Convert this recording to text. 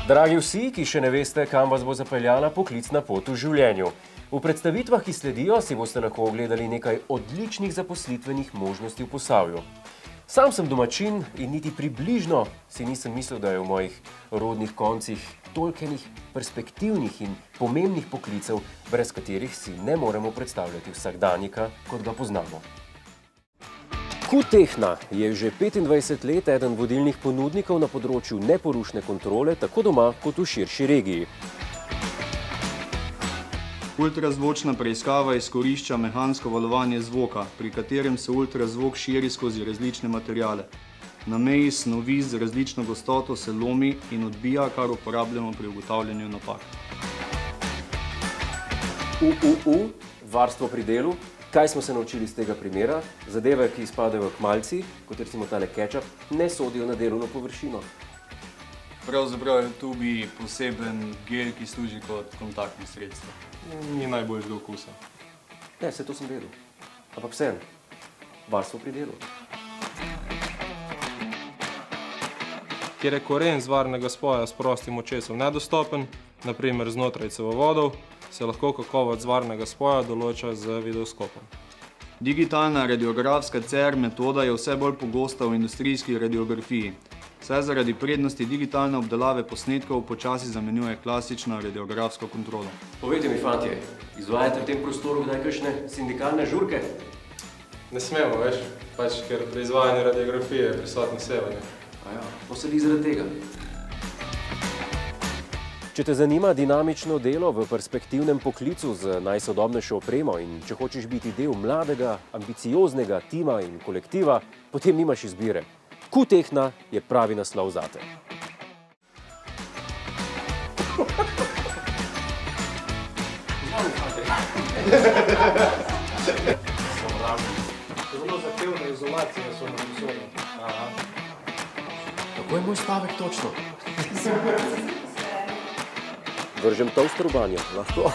Dragi vsi, ki še ne veste, kam vas bo zapeljala poklicna pot v življenju. V predstavitvah, ki sledijo, si boste lahko ogledali nekaj odličnih zaposlitvenih možnosti v Posavju. Sam sem domačin in niti približno si nisem mislil, da je v mojih rodnih koncih tolkenih perspektivnih in pomembnih poklicev, brez katerih si ne moremo predstavljati vsakdanjika, kot ga poznamo. Q-Tehna je že 25 let eden vodilnih ponudnikov na področju neporušne kontrole, tako doma kot v širši regiji. Ultrazvočna preiskava izkorišča mehansko valovanje zvoka, pri katerem se ultrazvok širi skozi različne materiale. Na meji snovi z različno gostoto se lomi in odbija, kar uporabljamo pri ugotavljanju napak. Varstvo pri delu. Kaj smo se naučili iz tega primera? Zadeve, ki izpadejo k malci, kot recimo tale kečap, ne sodijo na delovno površino. Pravzaprav je tubi poseben gel, ki služi kot kontaktno sredstvo. Ni najboljšega okusa. Ne, vse to sem vedel. Ampak vseeno, varstvo pri delu. Kjer je koren zvarnega spoja s prostim očesom nedostopen, na primer znotraj cevovodov, se lahko kakovost zvarnega spoja določa z videoskopom. Digitalna radiografska CR metoda je vse bolj pogosta v industrijski radiografiji, saj zaradi prednosti digitalne obdelave posnetkov počasi zamenjuje klasično radiografsko kontrolo. Povejte mi, fantje, izvajate v tem prostoru kdaj kakšne sindikalne žurke? Ne smemo, veš, ker pri izvajanju radiografije je prisotno sevanje. Posedi zaradi tega. Če te zanima dinamično delo v perspektivnem poklicu z najsodobnejšo opremo in če hočeš biti del mladega, ambicioznega tima in kolektiva, potem nimaš izbire. Q-Tehna je pravi naslov zate. Zelo zahtevne izolacije so na posodo. Kako je moj stavek točno? Vržem toaster v banjo, lahko.